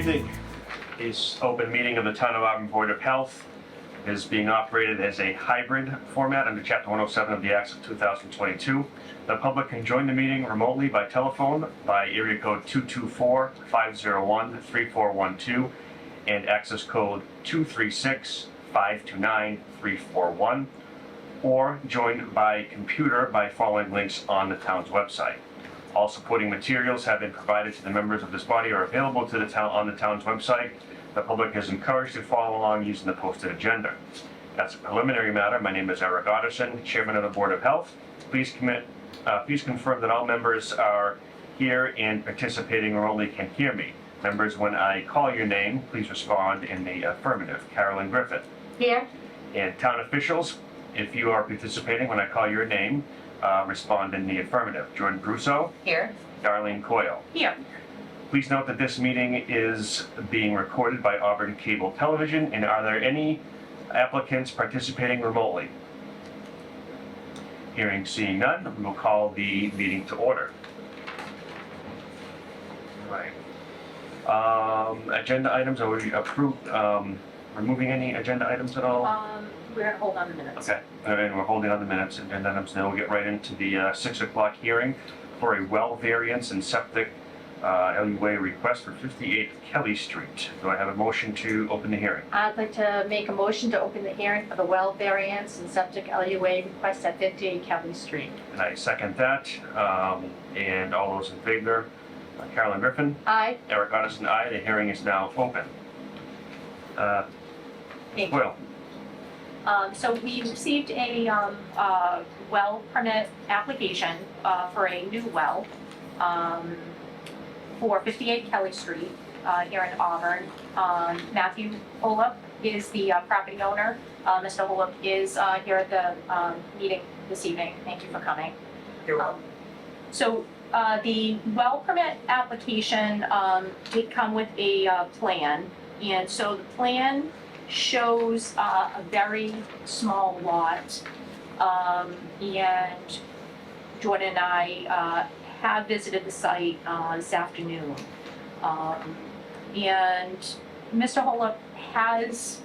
evening. This open meeting of the Town of Auburn Board of Health is being operated as a hybrid format under Chapter 107 of the Acts of 2022. The public can join the meeting remotely by telephone by area code 224-501-3412 and access code 236-529-341, or join by computer by following links on the town's website. All supporting materials have been provided to the members of this body or available to the town on the town's website. The public is encouraged to follow along using the posted agenda. As a preliminary matter, my name is Eric Otterson, Chairman of the Board of Health. Please confirm that all members are here and participating remotely can hear me. Members, when I call your name, please respond in the affirmative. Carolyn Griffin. Here. And town officials, if you are participating when I call your name, respond in the affirmative. Jordan Brusso. Here. Darlene Coyle. Here. Please note that this meeting is being recorded by Auburn Cable Television, and are there any applicants participating remotely? Seeing none, we will call the meeting to order. Right. Agenda items, are we approved, removing any agenda items at all? We're gonna hold on the minutes. Okay, and we're holding on the minutes, and then we'll get right into the 6 o'clock hearing for a well variance and septic LUA request for 58 Kelly Street. Do I have a motion to open the hearing? I'd like to make a motion to open the hearing for the well variance and septic LUA request at 58 Kelly Street. And I second that. And all those in favor, Carolyn Griffin, Aye. Eric Otterson, aye. The hearing is now open. Thank you. Will. So we received a well permit application for a new well for 58 Kelly Street here in Auburn. Matthew Holub is the property owner. Mr. Holub is here at the meeting this evening. Thank you for coming. You're welcome. So the well permit application did come with a plan, and so the plan shows a very small lot, and Jordan and I have visited the site this afternoon, and Mr. Holub has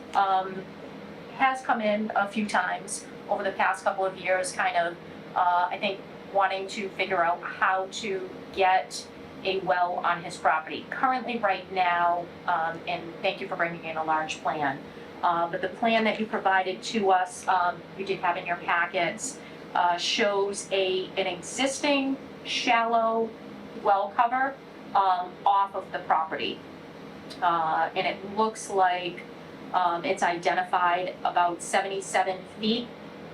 come in a few times over the past couple of years, kind of I think wanting to figure out how to get a well on his property. Currently, right now, and thank you for bringing in a large plan, but the plan that you provided to us, you did have in your packets, shows an existing shallow well cover off of the property. And it looks like it's identified about 77 feet,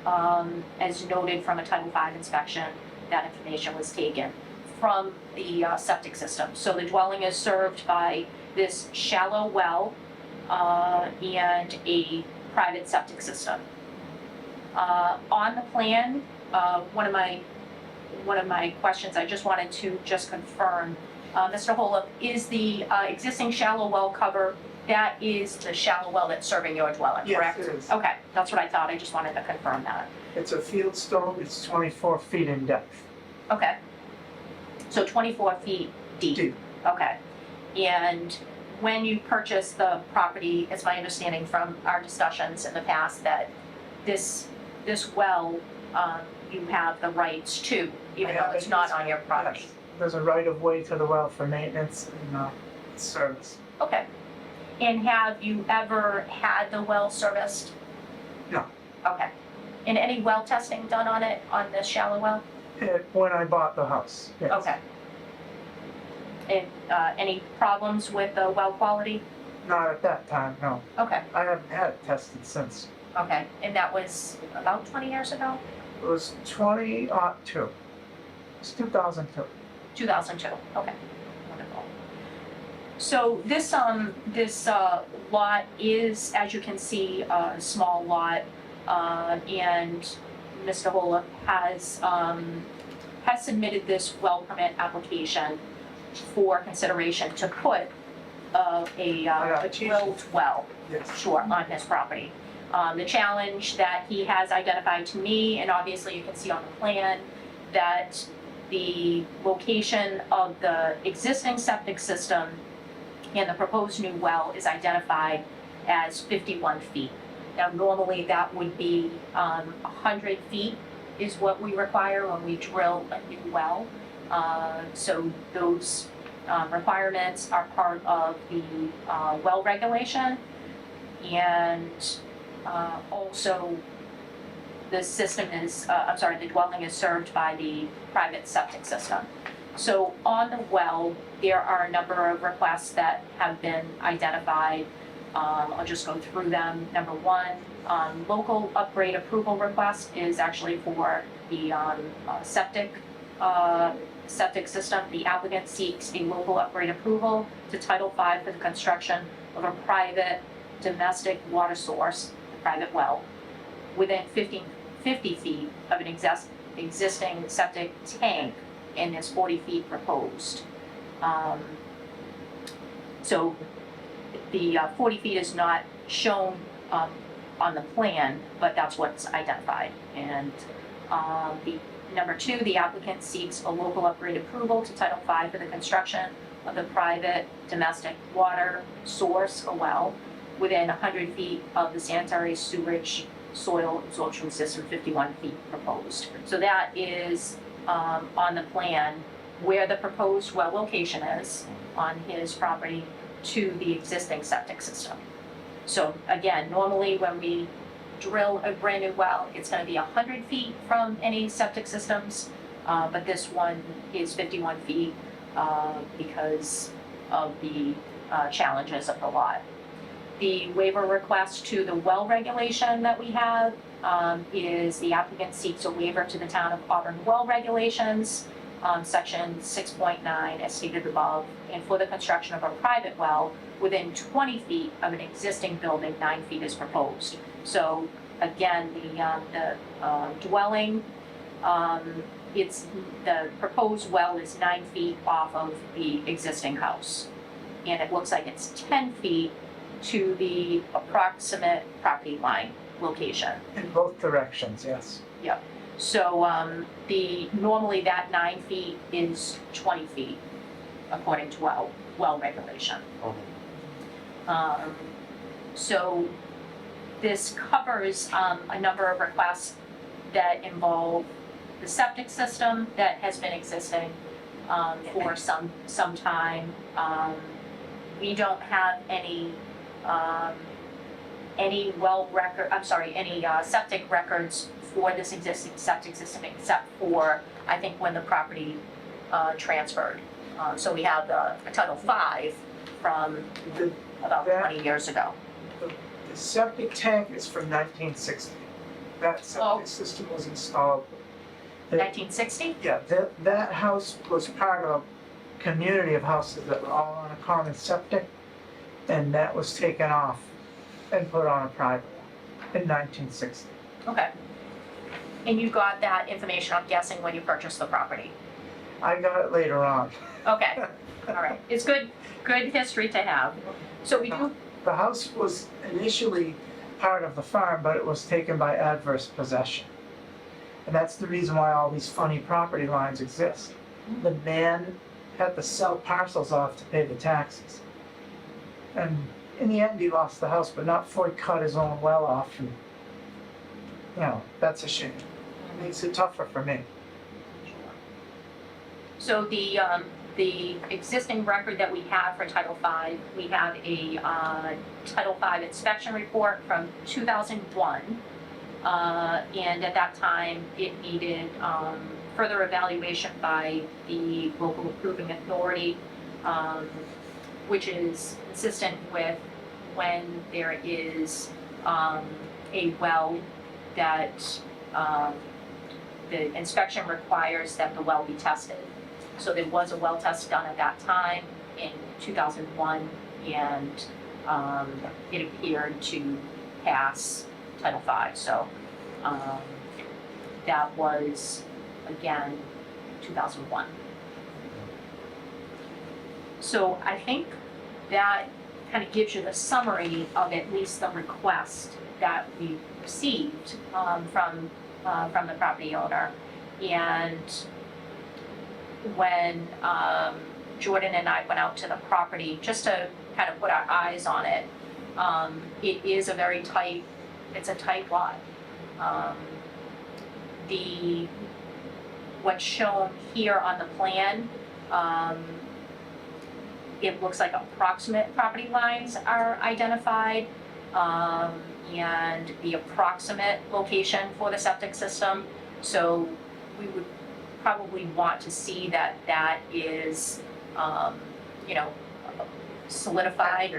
as noted from a Title V inspection. That information was taken from the septic system. So the dwelling is served by this shallow well and a private septic system. On the plan, one of my questions, I just wanted to confirm, Mr. Holub, is the existing shallow well cover, that is the shallow well that's serving your dwelling, correct? Yes, it is. Okay, that's what I thought. I just wanted to confirm that. It's a field stone, it's 24 feet in depth. Okay. So 24 feet deep. Deep. Okay. And when you purchased the property, it's my understanding from our discussions in the past that this well, you have the rights to, even though it's not on your property. Yes. There's a right of way to the well for maintenance and service. Okay. And have you ever had the well serviced? No. Okay. And any well testing done on it, on this shallow well? When I bought the house, yes. Okay. And any problems with the well quality? Not at that time, no. Okay. I haven't had it tested since. Okay. And that was about 20 years ago? It was 2002. It's 2002. 2002. Okay. Wonderful. So this lot is, as you can see, a small lot, and Mr. Holub has submitted this well permit application for consideration to put a drilled well, Yes. sure, on his property. The challenge that he has identified to me, and obviously you can see on the plan, that the location of the existing septic system And the proposed new well is identified as 51 feet. Now, normally that would be 100 feet is what we require when we drill a new well. So those requirements are part of the well regulation. And also the system is, the dwelling is served by the private septic system. So on the well, there are a number of requests that have been identified. I'll just go through them. Number one, local upgrade approval request is actually for the septic system. The applicant seeks a local upgrade approval to Title V for the construction of a private domestic water source, a private well, within 50 feet of an existing septic tank, and there's 40 feet proposed. So the 40 feet is not shown on the plan, but that's what's identified. And the number two, the applicant seeks a local upgrade approval to Title V for the construction of the private domestic water source, a well, within 100 feet of the sanitary sewage soil absorption system, 51 feet proposed. So that is on the plan where the proposed well location is on his property to the existing septic system. So again, normally when we drill a brand new well, it's going to be 100 feet from any septic systems, but this one is 51 feet because of the challenges of the lot. The waiver request to the well regulation that we have is the applicant seeks a waiver to the town of Auburn well regulations, section 6.9 as stated above, and for the construction of a private well within 20 feet of an existing building, 9 feet is proposed. So again, the dwelling, it's the proposed well is 9 feet off of the existing house, and it looks like it's 10 feet to the approximate property line location. In both directions, yes. Yep. So normally that 9 feet is 20 feet according to well regulation. So this covers a number of requests that involve the septic system that has been existing for some time. We don't have any septic records for this existing septic system except for, I think, when the property transferred. So we have a Title V from about 20 years ago. The septic tank is from 1960. That septic system was installed. 1960? Yeah, that house was part of a community of houses that were all on a common septic, and that was taken off and put on a private one in 1960. Okay. And you got that information, I'm guessing, when you purchased the property? I got it later on. Okay, all right. It's good history to have. So we do, The house was initially part of the farm, but it was taken by adverse possession. And that's the reason why all these funny property lines exist. The man had to sell parcels off to pay the taxes. And in the end, he lost the house, but not before he cut his own well off. And, that's a shame. It makes it tougher for me. so the existing record that we have for Title V, we have a Title V inspection report from 2001. And at that time, it needed further evaluation by the local approving authority, which is consistent with when there is a well that the inspection requires that the well be tested. So there was a well test done at that time in 2001, and it appeared to pass Title V. So that was, again, 2001. So I think that kind of gives you the summary of at least the request that we received from the property owner. And when Jordan and I went out to the property just to kind of put our eyes on it. It is a very tight, it's a tight lot. What's shown here on the plan, it looks like approximate property lines are identified, and the approximate location for the septic system. So we would probably want to see that that is, you know, solidified.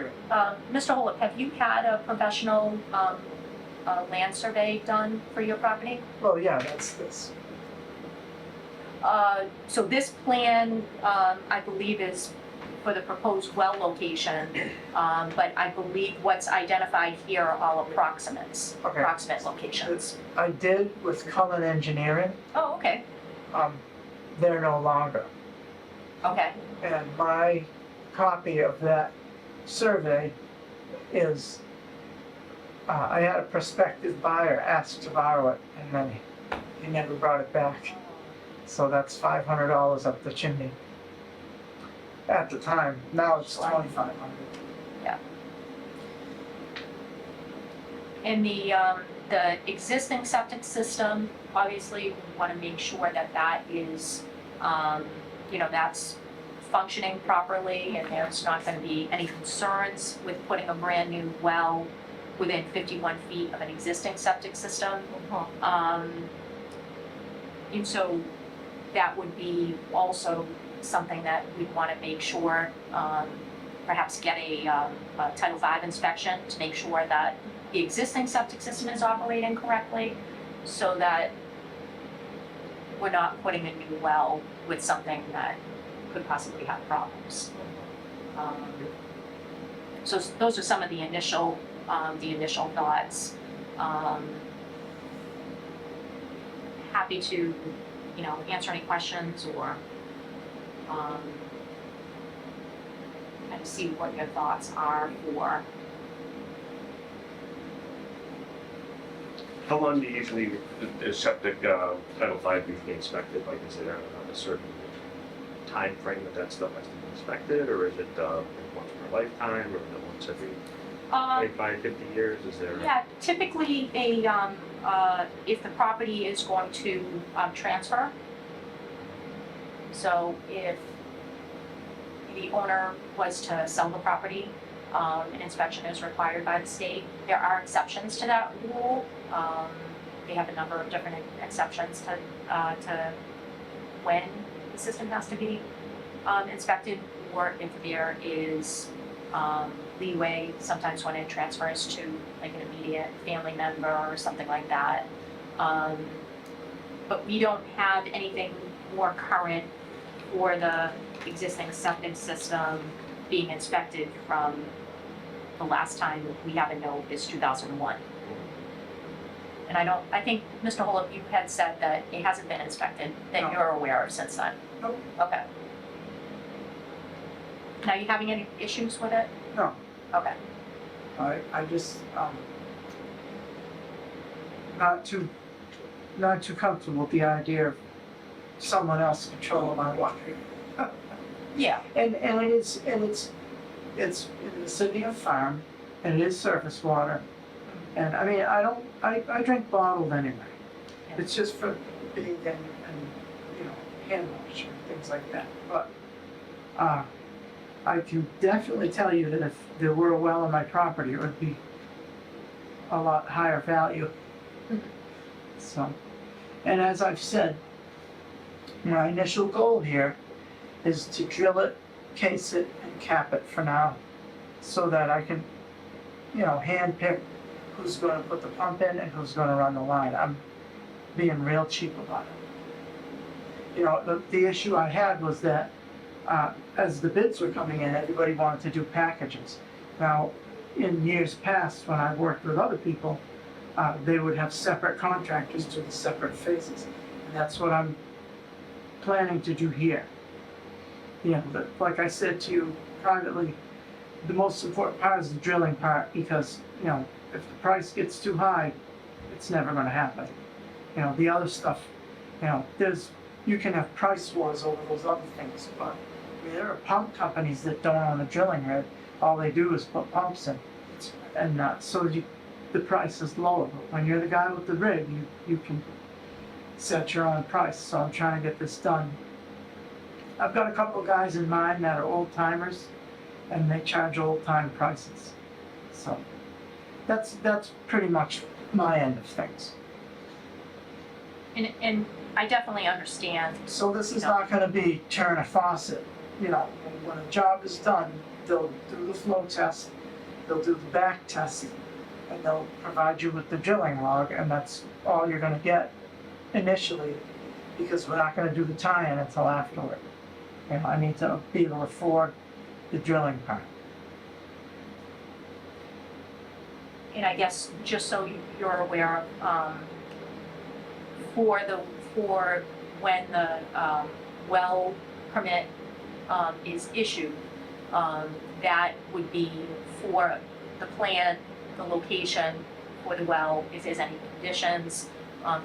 Mr. Holub, have you had a professional, land survey done for your property? Well, yeah, that's this. So this plan, I believe is for the proposed well location, but I believe what's identified here are all approximates, Okay. approximate locations. I did with Cullen Engineering, Oh, okay, they're no longer. okay, And my copy of that survey is, I had a prospective buyer ask to borrow it, and then he never brought it back. So that's $500 up the chimney. At the time, now it's $2,500. and the existing septic system, obviously, we wanna make sure that that is, you know, that's functioning properly, and there's not gonna be any concerns with putting a brand new well within 51 feet of an existing septic system. And so that would be also something that we'd want to make sure, perhaps get a Title V inspection to make sure that the existing septic system is operating correctly, so that we're not putting a new well with something that could possibly have problems. So those are some of the initial thoughts. Happy to, you know, answer any questions or kind of see what your thoughts are for. How long do you usually, is septic, Title V usually inspected? Like, is there a certain time frame that that stuff has to be inspected, or is it once per lifetime, or is it once every 25, 50 years? Is there? Yeah, typically if the property is going to transfer, so if the owner was to sell the property, an inspection is required by the state. There are exceptions to that rule. They have a number of different exceptions to when the system has to be inspected, or if there is leeway, sometimes when it transfers to like an immediate family member or something like that. But we don't have anything more current for the existing septic system being inspected from the last time we have a note is 2001. And I think, Mr. Holub, you had said that it hasn't been inspected, that No. you're aware of since then? Nope. Okay. Now, you having any issues with it? No, Okay. I just, not too comfortable with the idea of someone else controlling my water. Yeah. And it's in the city of Farm, and it is surface water. And I mean, I drink bottled anyway. It's just for bathing and, you know, hand wash and things like that. But, I can definitely tell you that if there were a well on my property, it would be a lot higher value. Mhm. So, and as I've said, my initial goal here is to drill it, case it, and cap it for now, so that I can, you know, handpick who's gonna put the pump in and who's gonna run the line. I'm being real cheap about it. You know, the issue I had was that, as the bids were coming in, everybody wanted to do packages. Now, in years past, when I worked with other people, they would have separate contractors to the separate phases. And that's what I'm planning to do here. You know, like I said to you privately, the most important part is the drilling part, because, you know, if the price gets too high, it's never gonna happen. You know, the other stuff, you know, you can have price wars over those other things, but There are pump companies that don't own a drilling rig, all they do is put pumps in. And the price is lower, but when you're the guy with the rig, you can set your own price, so I'm trying to get this done. I've got a couple guys in mind that are old timers, and they charge old time prices. So, that's pretty much my end of things. And I definitely understand. So this is not gonna be turn a faucet, when a job is done, they'll do the flow test, they'll do the back test, and they'll provide you with the drilling log, and that's all you're gonna get initially, because we're not gonna do the tie-in until afterward. I need to be able to afford the drilling part. And I guess, just so you're aware of, for when the well permit is issued, that would be for the plan, the location for the well, if there's any conditions,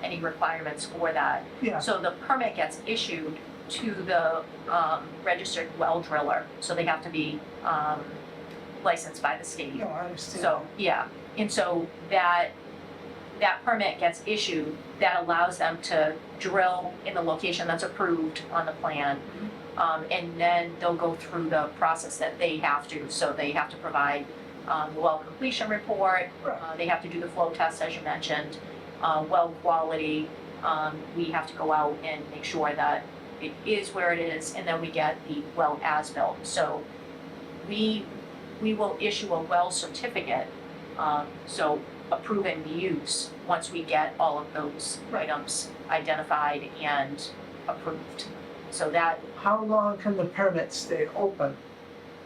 any requirements for that. Yeah, So the permit gets issued to the registered well driller, so they have to be licensed by the state. no, I understand. So, yeah, and so that permit gets issued, that allows them to drill in the location that's approved on the plan. And then they'll go through the process that they have to, so they have to provide the well completion report, Right. they have to do the flow test, as you mentioned, well quality, we have to go out and make sure that it is where it is, and then we get the well as-built. So we will issue a well certificate, so approving the use, once we get all of those items identified and approved. So that, How long can the permit stay open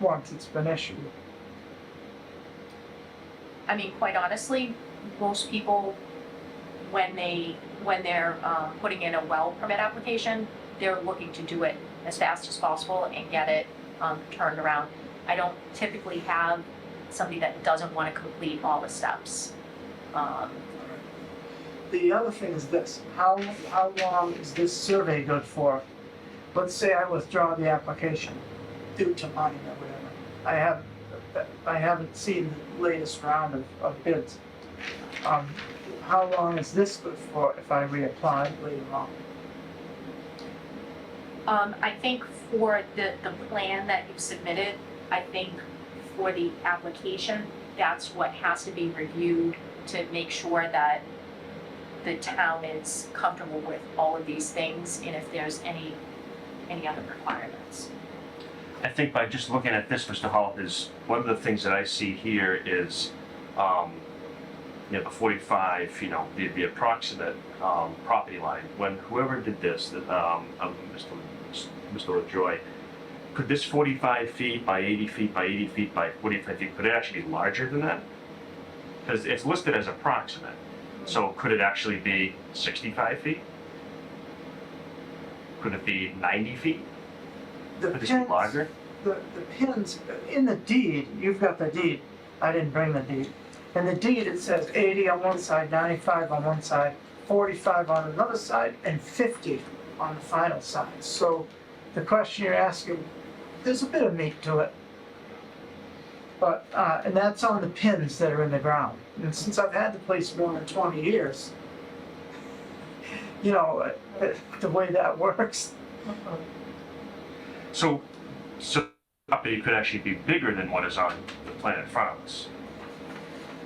once it's been issued? I mean, quite honestly, most people, when they're putting in a well permit application, they're looking to do it as fast as possible and get it turned around. I don't typically have somebody that doesn't want to complete all the steps. The other thing is this, how long is this survey good for? Let's say I withdraw the application due to money or whatever. I haven't seen the latest round of bids. How long is this good for if I reapply later on? I think for the plan that you submitted, I think for the application, that's what has to be reviewed to make sure that the town is comfortable with all of these things, and if there's any other requirements. I think by just looking at this, Mr. Hall, is one of the things that I see here is, the 45, the approximate property line. When whoever did this, Mr. LaJoy, could this 45 feet by 80 feet by 80 feet by 45 feet, could it actually be larger than that? Because it's listed as approximate. So could it actually be 65 feet? Could it be 90 feet? The Could this be pins, larger? the pins, in the deed, you've got the deed, I didn't bring the deed. In the deed, it says 80 on one side, 95 on one side, 45 on another side, and 50 on the final side. So the question you're asking, there's a bit of meat to it. But, and that's on the pins that are in the ground. And since I've had the place more than 20 years, the way that works. So the property could actually be bigger than what is on the plan in front of us.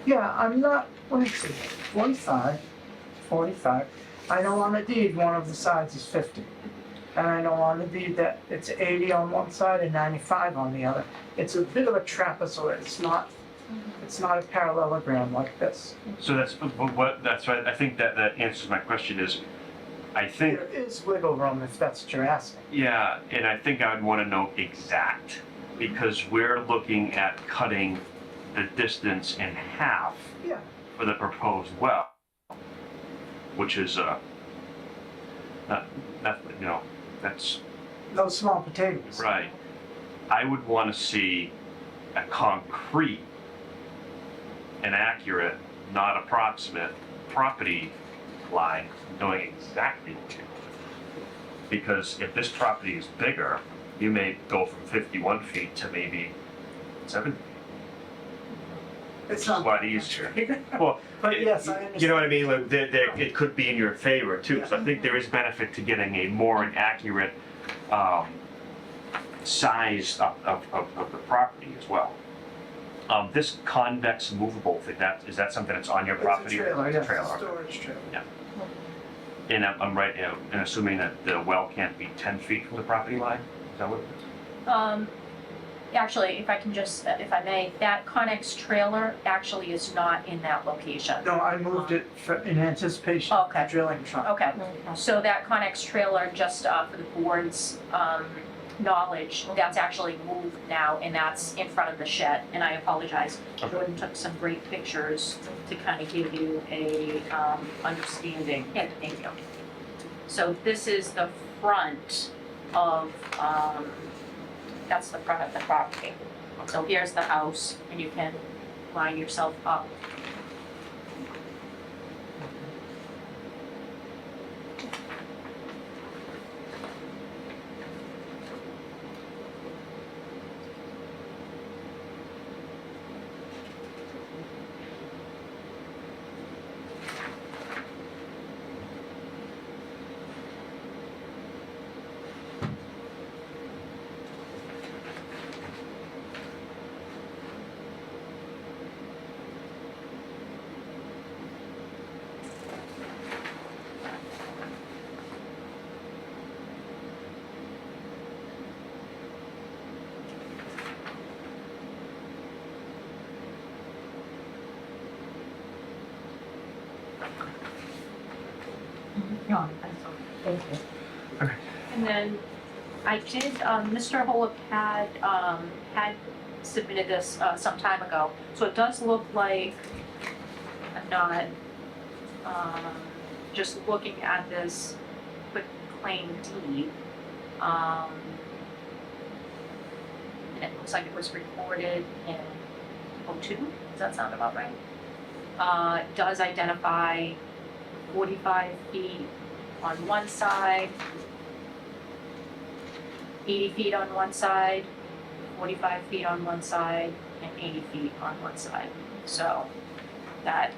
Yeah, I'm not, let me see, 45. I know on the deed, one of the sides is 50. And I know on the deed that it's 80 on one side and 95 on the other. It's a bit of a trapezoid, it's not a parallelogram like this. So that's right. I think that answers my question is, I think, There is wiggle room if that's what you're asking. yeah, and I think I would want to know exact, because we're looking at cutting the distance in half Yeah, for the proposed well, which is, that's no small potatoes. right. I would want to see a concrete and accurate, not approximate, property line knowing exactly what you're doing. Because if this property is bigger, you may go from 51 feet to maybe 7. It's It's not a lot easier. Well, But yes, I you know what I understand. mean? Like, it could be in your favor too. So I think there is benefit to getting a more accurate size of the property as well. This convex movable thing, is that something that's on your property? It's a trailer, yes, Trailer. storage trailer. And I'm right in assuming that the well can't be 10 feet from the property line? Is that what it is? Actually, if I can just, if I may, that Connex trailer actually is not in that location. No, I moved it in anticipation of the Okay. drilling truck. Okay, so that Connex trailer, just for the board's knowledge, that's actually moved now, and that's in front of the shed, and I apologize. Okay. Jordan took some great pictures to kind of give you a understanding. Yeah, thank you. So this is the front of, that's the front of the property. So here's the house, and you can line yourself up. No, that's all. Thank you. And then I did, Mr. Holub had submitted this some time ago. So it does look like, I'm not, just looking at this quick claim deed. And it looks like it was recorded in '02, does that sound about right? It does identify 45 feet on one side, 80 feet on one side, 45 feet on one side, and 80 feet on one side. So that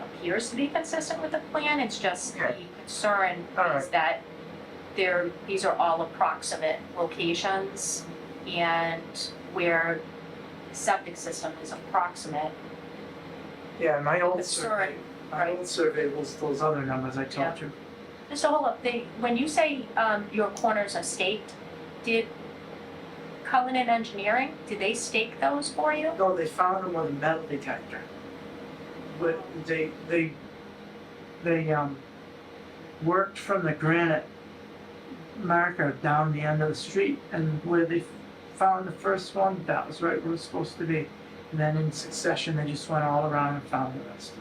appears to be consistent with the plan, it's just the Okay. concern All right. is that these are all approximate locations, and where the septic system is approximate, Yeah, my old the survey, my right. old survey was those other numbers I told you. Mr. Holub, when you say your corners are staked, did Covenant Engineering, did they stake those for you? No, they found them with a metal detector. But they worked from the granite marker down the end of the street, and where they found the first one, that was right where it was supposed to be. And then in succession, they just went all around and found the rest.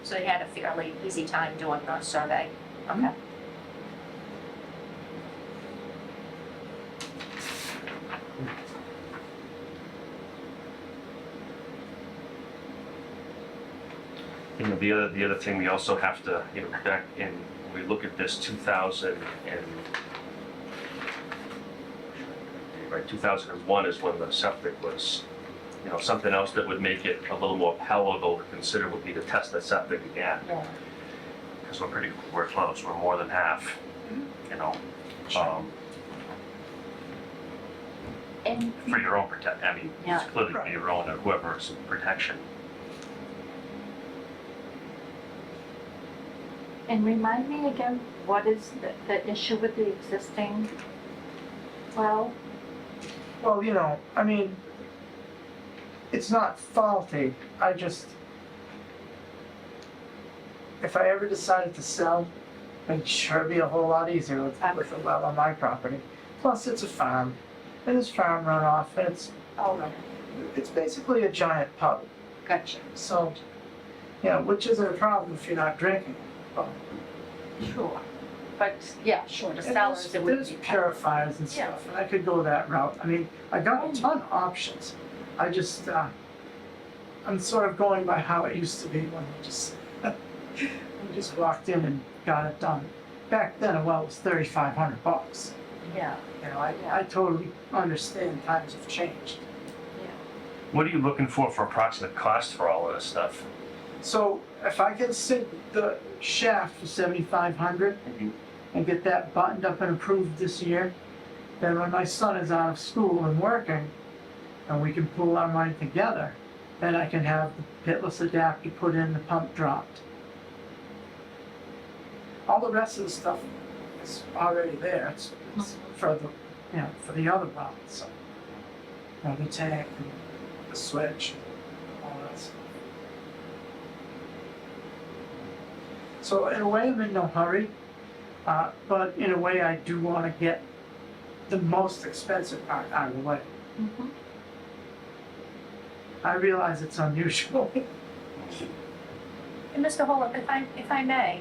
So they had a fairly easy time doing the survey? Okay. You know, the other thing we also have to, you know, back in, when we look at this 2001 is when the septic was, you know, something else that would make it a little more palatable to consider would be to test the septic again. Yeah. Because we're close, we're more than half, you know, And, for your own I mean, Yeah. it's clearly for your own, or whoever's protection. And remind me again, what is the issue with the existing well? Well, you know, I mean, it's not faulty. I just, if I ever decided to sell, it'd sure be a whole lot easier with a well on my property. Plus, it's a farm, and it's farm runoff, and it's basically a giant pub. Gotcha. So, you know, which isn't a problem if you're not drinking. But Sure. But, yeah, sure, the sellers, it would there's be. purifiers and Yeah. stuff, and I could go that route. I mean, I got a ton of options. I just, I'm sort of going by how it used to be when you just We just walked in and got it done. Back then, a well was $3,500. Yeah, You know, I totally understand times have changed. What are you looking for approximate cost for all of this stuff? So if I can sink the shaft for 7,500 and get that buttoned up and approved this year, then when my son is out of school and working, and we can pool our money together, then I can have the pitless adapter put in, the pump dropped. All the rest of the stuff is already there. It's for the, you know, for the other wells. So, you know, the tank, and the switch, all that stuff. So in a way, I'm in no hurry, but in a way, I do want to get the most expensive part out of the way. mhm. I realize it's unusual. And Mr. Holub, if I may,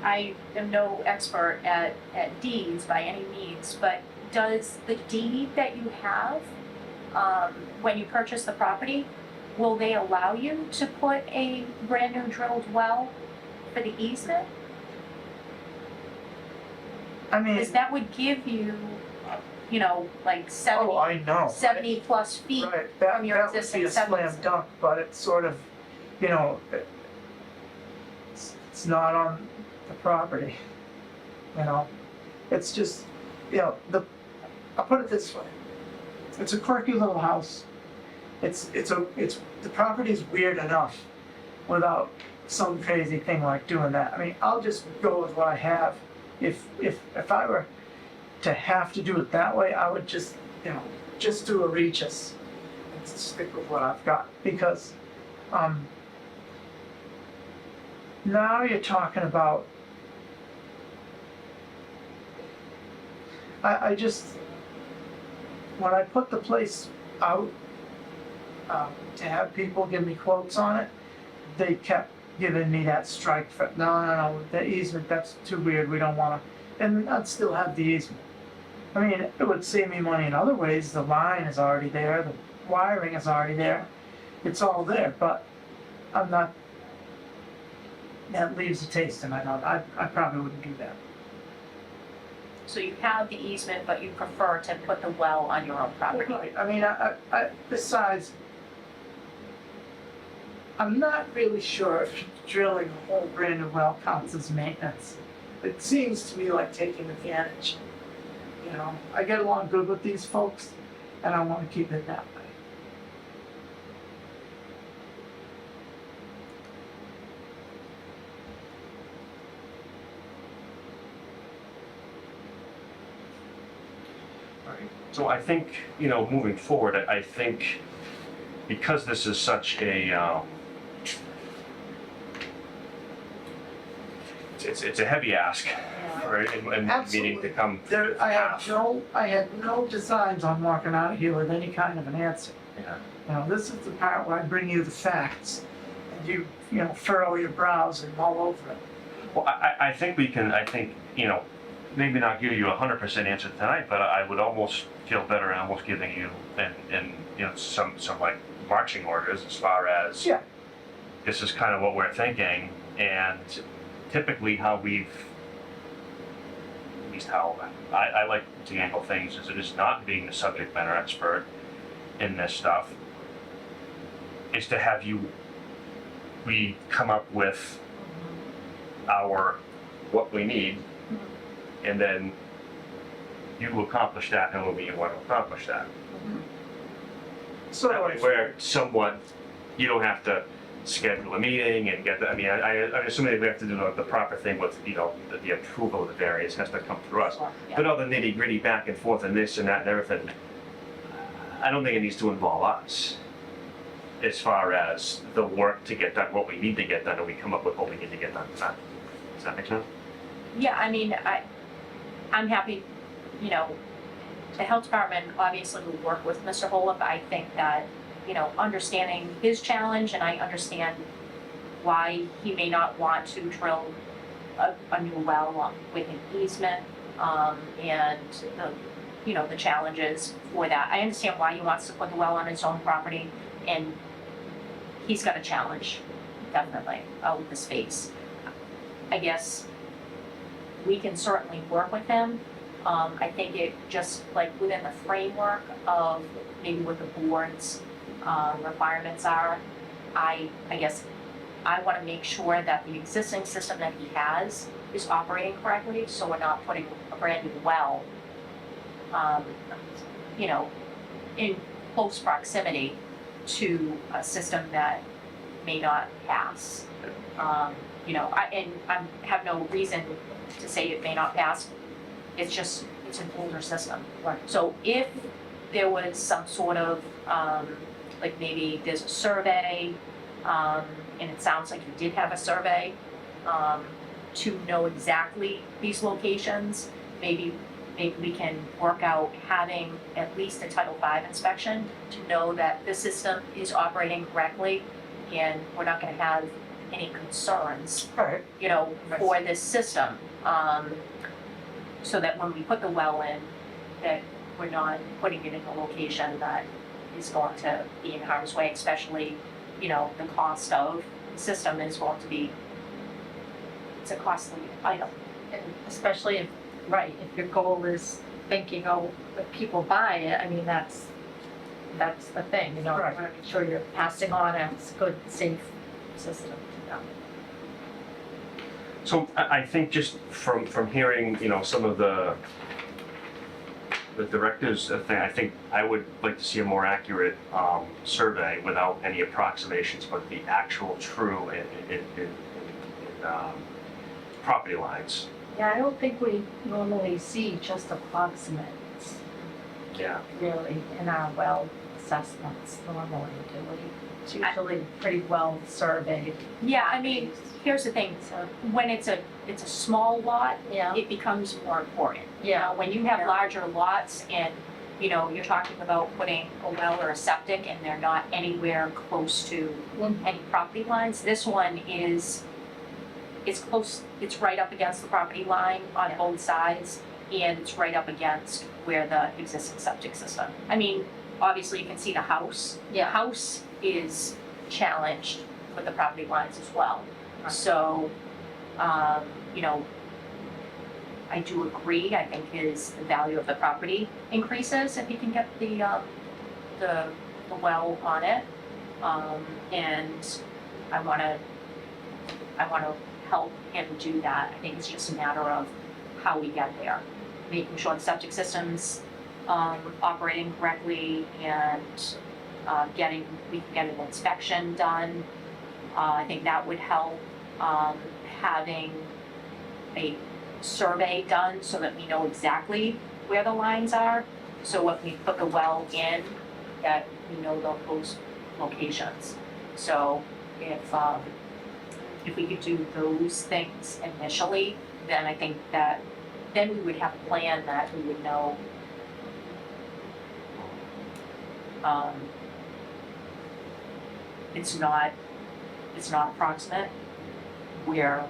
I am no expert at deeds by any means, but does the deed that you have, when you purchase the property, will they allow you to put a brand new drilled well for the easement? I mean, Because that would give you, you know, like oh, I know. 70 plus feet. Right, that, from your that would existing be a slam settlements. dunk, but it's sort of, you know, it's not on the property, you know? It's just, you know, I'll put it this way. It's a quirky little house. The property's weird enough without some crazy thing like doing that. I mean, I'll just go with what I have. If I were to have to do it that way, I would just, you know, just do a Regis and stick with what I've got, because now you're talking about, I just, when I put the place out to have people give me quotes on it, they kept giving me that strike for, no, the easement, that's too weird, we don't wanna, and I'd still have the easement. I mean, it would save me money in other ways, the line is already there, the wiring is already there, it's all there, but I'm not, that leaves a taste in my mouth, I probably wouldn't do that. So you have the easement, but you prefer to put the well on your own property. Right, I mean, besides, I'm not really sure if drilling a whole brand new well counts as maintenance. It seems to me like taking advantage. You know, I get along good with these folks, and I want to keep it that way. So I think, you know, moving forward, I think because this is such a, it's a heavy ask for a meeting to Absolutely. come. I had no designs on walking out of here with any kind of an answer. Yeah. You know, this is the part where I bring you the facts, and you know, furrow your brows and mull over it. Well, I think we can, you know, maybe not give you 100% answer tonight, but I would almost feel better in almost giving you, and you know, some like marching orders as far as Yeah. this is kind of what we're thinking, and typically how we've, at least how I like to handle things is it is not being the subject matter expert in this stuff, is to have we come up with what we need, and then you accomplish that however you want to accomplish that. So That way we're somewhat, you don't have to schedule a meeting and get the, I mean, I'm assuming we have to do the proper thing with, you know, the approval of the variance has to come through us. Yeah. But all the nitty gritty back and forth and this and that and everything, I don't think it needs to involve us as far as the work to get done, what we need to get done, and we come up with what we need to get done. Does that make sense? Yeah, I mean, I'm happy, you know, the health department obviously will work with Mr. Holub. I think that, you know, understanding his challenge, and I understand why he may not want to drill a new well with an easement, and the, you know, the challenges for that. I understand why he wants to put the well on his own property, and he's got a challenge definitely, with the space. I guess we can certainly work with him. I think it just like within the framework of maybe what the board's requirements are, I guess I want to make sure that the existing system that he has is operating correctly, so we're not putting a brand new well, you know, in close proximity to a system that may not pass. You know, I have no reason to say it may not pass. It's just, it's an older system. Right. So if there was some sort of, like maybe there's a survey, and it sounds like you did have a survey, to know exactly these locations, maybe we can work out having at least a Title V inspection to know that the system is operating correctly and we're not gonna have any concerns, Right, you know, for this system. So that when we put the well in, that we're not putting it in a location that is going to be in harm's way, especially, you know, the cost of the system is going to be, it's a costly item. And especially if, right, if your goal is thinking, oh, if people buy it, I mean, that's the thing, you know, you Right. wanna make sure you're passing on a good, safe system to them. So I think just from hearing, you know, some of the director's thing, I think I would like to see a more accurate survey without any approximations, but the actual true in property lines. Yeah, I don't think we normally see just approximates, Yeah. really, in our well assessments normally, do we? It's usually pretty well surveyed. Yeah, I mean, here's the thing, So, when it's a small lot, yeah, it becomes more important. yeah, When you have Yeah. larger lots and, you know, you're talking about putting a well or a septic and they're not anywhere close to Mhm. any property lines, this one is, it's close, it's right up against the property line on both sides, and it's right up against where the existing septic system. I mean, obviously you can see the house. The yeah. house is challenged with the property lines as well. Right. So, you know, I do agree, I think the value of the property increases if you can get the well on it. And I wanna help him do that. I think it's just a matter of how we get there. Making sure the septic system's, operating correctly and, we can get an inspection done. I think that would help, having a survey done so that we know exactly where the lines are. So when we put the well in, that we know those locations. So if we could do those things initially, then I think that, then we would have a plan that we would know, it's not approximate, where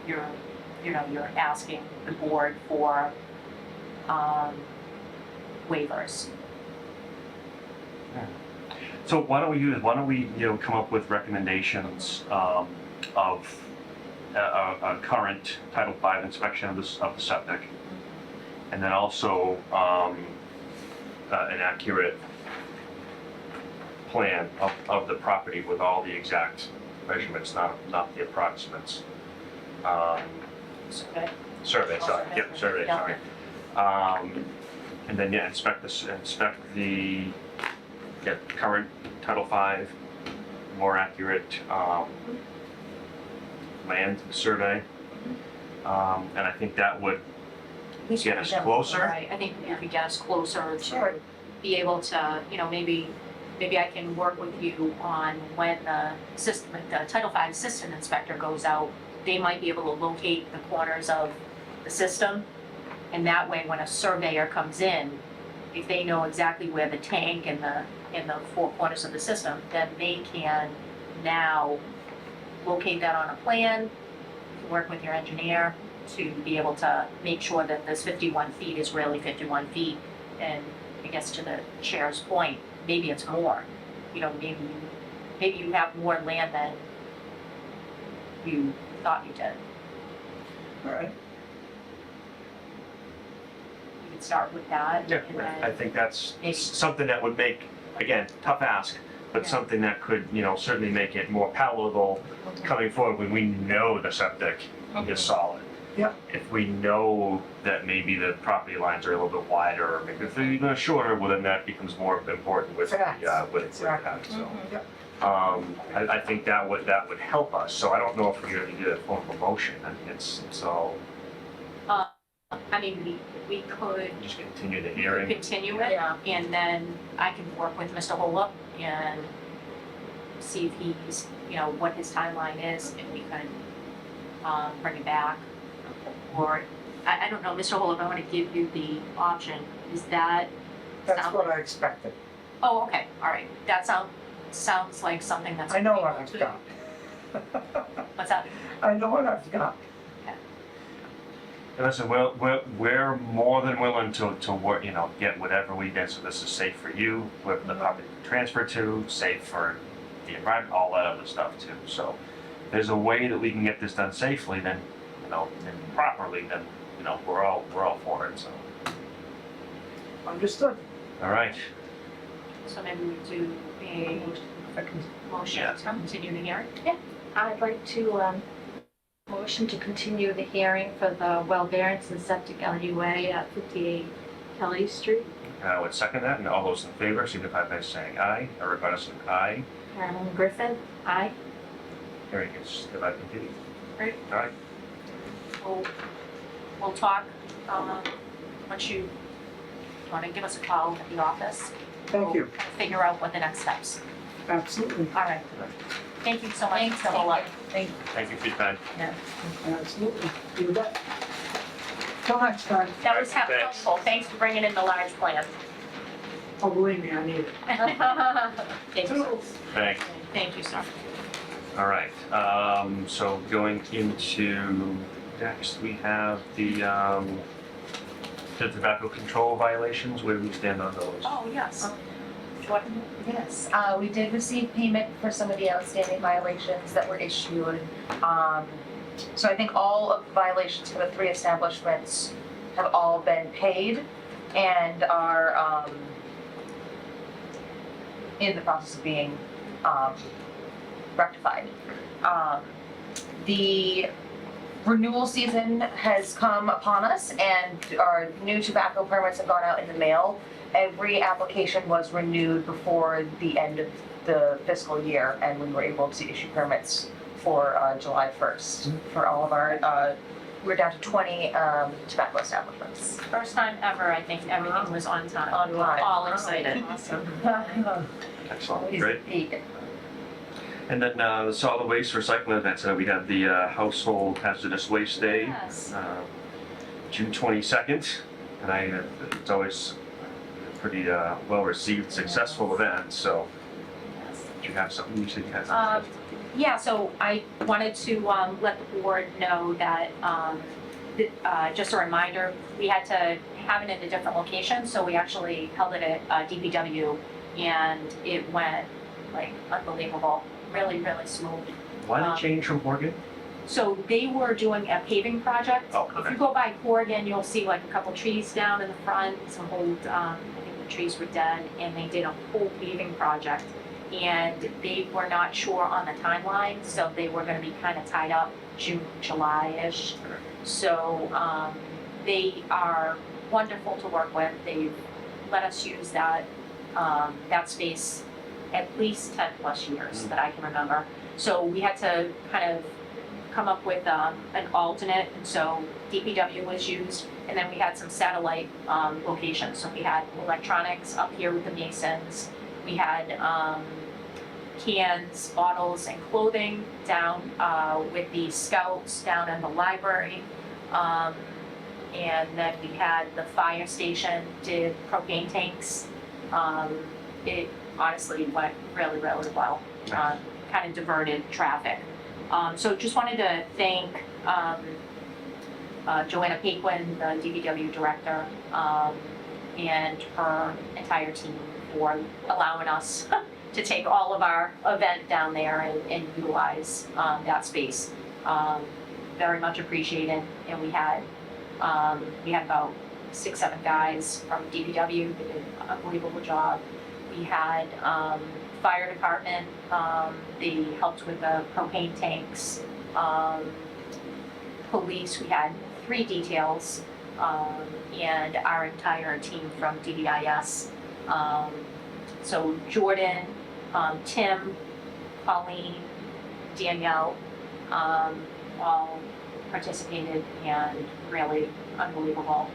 you're asking the board for, waivers. So why don't we, you know, come up with recommendations of a current Title V inspection of the septic, and then also an accurate plan of the property with all the exact measurements, not the approximates. Survey. Survey, sorry, Survey. yep, survey, Yeah. sorry. And then, yeah, inspect the current Title V, more accurate, land survey. And I think that would At least get we us could closer. Right, I think if we get us closer to Right. be able to, you know, maybe I can work with you on when the Title V assistant inspector goes out, they might be able to locate the corners of the system. And that way, when a surveyor comes in, if they know exactly where the tank and the four corners of the system, then they can now locate that on a plan, work with your engineer to be able to make sure that this 51 feet is really 51 feet. And I guess to the chair's point, maybe it's more. You know, maybe you have more land you thought you did. All right. You could start with that. Yeah, and I then think that's maybe- something that would make, again, tough ask, but Yeah. something that could, certainly make it more palatable coming forward when we know the septic is solid. Yeah. If we know that maybe the property lines are a little bit wider, or maybe if they're even shorter, well, then that becomes more important with, Facts. with Exactly. that, so. Yeah. I think that would help us, so I don't know if we're gonna do a formal motion, I mean, it's all, I mean, we could just continue the hearing. continue it. Yeah. And then I can work with Mr. Holub and see if he's, what his timeline is, if we can, bring it back. Or, I don't know, Mr. Holub, I wanna give you the option, is that? That's sound- what I expected. Oh, okay, all right, that sounds like something that's. I know what agreeable I've to- got. What's that? I know what I've got. And listen, we're more than willing to work, get whatever we get, so this is safe for you, where the property can transfer to, safe for the environment, all that other stuff too. So if there's a way that we can get this done safely, then, and properly, then, we're all for it, so. Understood. All right, So maybe we do a motion Yeah. to continue the hearing? I'd like to, motion to continue the hearing for the well variance and septic LUA at 58 Kelly Street. I would second that, and all those in favor signify by saying aye. Eric Dennison, aye. Carolyn Griffin, aye. Hearing is hereby continued. Great. All right, We'll talk, once you wanna give us a call at the office. Thank you. We'll figure out what the next steps. Absolutely. All right. Thank you so much, Mr. Holub. Thank thank you for your time. you. Absolutely. You bet. Till next time. That was Thanks. helpful. Thanks for bringing in the large plan. Oh, believe me, I need it. Thank you, Thanks. thank you, sir. All right, so going into next, we have the tobacco control violations, where do we stand on those? Oh, yes. Jordan? Yes, we did receive payment for some of the outstanding violations that were issued. So I think all of the violations for the 3 establishments have all been paid and are in the process of being rectified. The renewal season has come upon us and our new tobacco permits have gone out in the mail. Every application was renewed before the end of the fiscal year, and we were able to issue permits for July 1st for all of our, we're down to 20 tobacco establishments. First time ever, I think everything was on time. On We were time. all excited. Awesome. Excellent, great. Great. And then the solid waste recycling events, we have the Household Hazardous Waste Day, Yes. June 22nd, and it's always a pretty well-received, successful event, so do you have something you said you had? something? Yeah, so I wanted to let the board know that, just a reminder, we had to have it in a different location, so we actually held it at DPW, and it went like unbelievable, really, really smooth. Why did it change from Oregon? So they were doing a paving project. Oh, If okay. you go by Corrigan, you'll see like a couple trees down in the front, some old, I think the trees were dead, and they did a whole paving project. And they were not sure on the timeline, so they were gonna be kind of tied up June, July-ish. So, they are wonderful to work with. They've let us use that space at least 10 plus years that I can remember. So we had to kind of come up with an alternate, and so DPW was used, and then we had some satellite locations. So we had electronics up here with the Masons. We had cans, bottles, and clothing down with the Scouts down in the library. And then we had the fire station did propane tanks. It honestly went really, really well. Kind of diverted traffic. So just wanted to thank Joanna Paquin, the DPW director, and her entire team for allowing us to take all of our event down there and utilize that space. very much appreciated. And we had about 6, 7 guys from DPW that did an unbelievable job. We had, fire department, they helped with the propane tanks. Police, we had 3 details, and our entire team from DDIS. So Jordan, Tim, Colleen, Danielle, all participated, and really unbelievable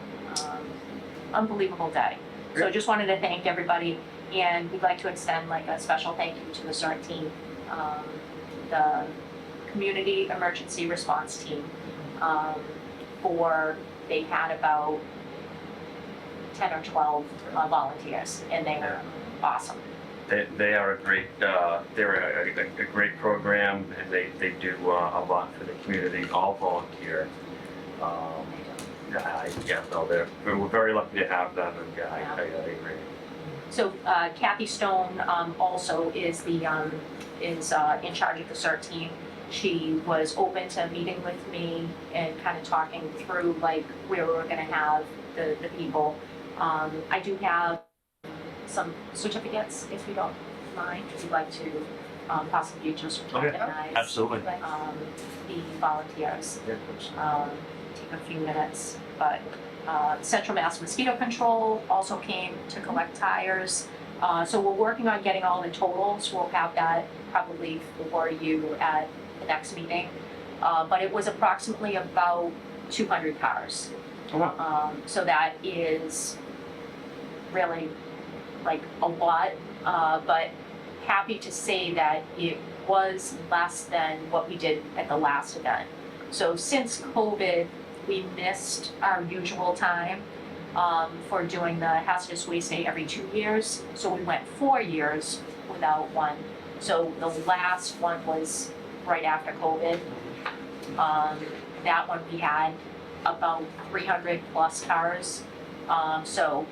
day. So just wanted to thank everybody, and we'd like to extend like a special thank you to the CERT team, the Community Emergency Response Team, they had about 10 or 12 volunteers, and they were awesome. They are a great, they're a great program, and they do a lot for the community, all volunteer. We're very lucky to have them, and I agree. So Kathy Stone also is in charge of the CERT team. She was open to meeting with me and kind of talking through like where we were gonna have the people. I do have some certificates, if you don't mind, if you'd like to possibly just recognize Absolutely. the volunteers. Take a few minutes, but Central Mass Mosquito Control also came to collect tires. So we're working on getting all the totals. We'll have that probably for you at the next meeting. But it was approximately about 200 cars. Oh, wow. So that is really like a lot, but happy to say that it was less than what we did at the last event. So since COVID, we missed our usual time for doing the hazardous waste day every 2 years. So we went 4 years without one. So the last one was right after COVID. That one we had about 300 plus cars. So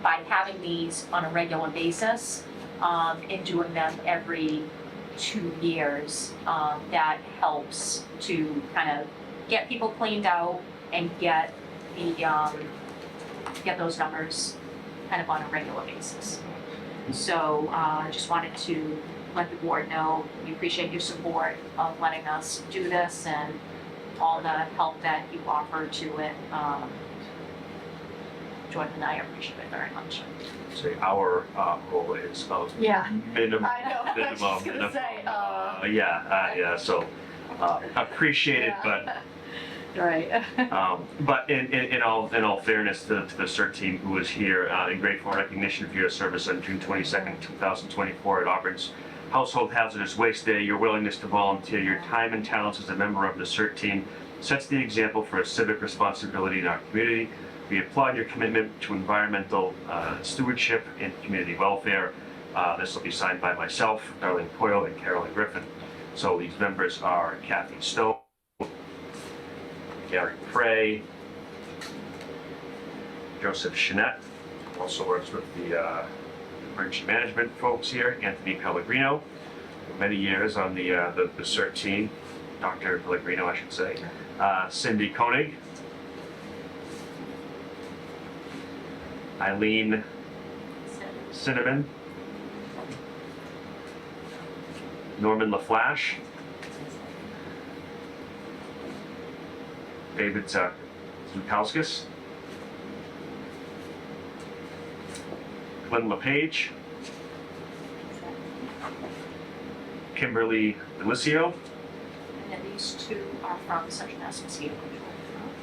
by having these on a regular basis and doing them every 2 years, that helps to kind of get people cleaned out and get those numbers kind of on a regular basis. So just wanted to let the board know we appreciate your support of letting us do this and all the help that you offer to it. Jordan and I appreciate it very much. So our role is Yeah. minimum. I know, I was just minimum. gonna say, So appreciate it, but Right. but in all fairness to the CERT team who was here, in grateful recognition for your service on June 22nd, 2024 at Auburn's Household Hazardous Waste Day, your willingness to volunteer your time and talents as a member of the CERT team sets the example for a civic responsibility in our community. We applaud your commitment to environmental stewardship and community welfare. This will be signed by myself, Darlene Coyle, and Carolyn Griffin. So these members are Kathy Stowe, Gary Prey, Joseph Chenette, also works with the emergency management folks here, Anthony Pellegrino, for many years on the CERT team, Dr. Pellegrino, I should say, Cindy Koenig, Eileen Cinnamon, Norman LaFlash, David Zukowskis, Glenn LePage, Kimberly Delicio. And then these two are from Central Mass Mosquito Control.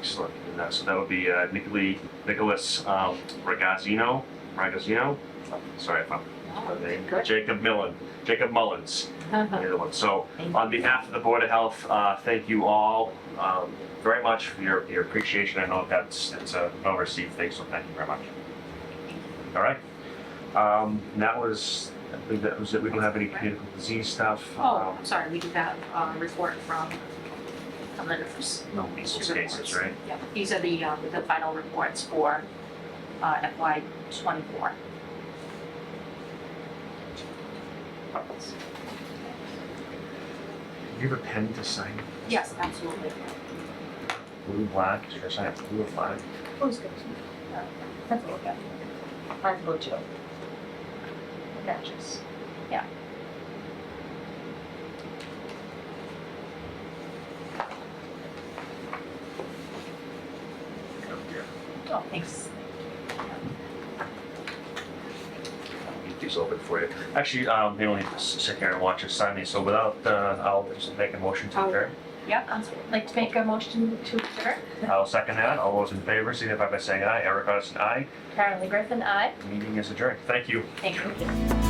Excellent. And so that would be Nicholas Ragazzino. Sorry if I'm Good. Jacob Mullins. The other one. So on behalf of the Board of Health, thank you all very much for your appreciation. I know it's a well-received thing, so thank you very much. All right. That was, I believe that was it. We don't have any communicable disease stuff. Oh, I'm sorry, we do have a report from the nurse. No measles cases, right? Yeah, these are the final reports for FY '24. you have a pen to sign? Yes, absolutely. Blue, black, should I sign it blue or black? Who's good? Let's look at it. Mine's blue too. Matches. Oh, thanks. I'll get these open for you. Actually, they only sit here and watch us sign these, so without, I'll just make a motion to adjourn. Yep, I'd like to make a motion to adjourn. I'll second that. All those in favor, signify by saying aye. Eric Hudson, aye. Carolyn Griffin, aye. Meeting is adjourned. Thank you. Thank you.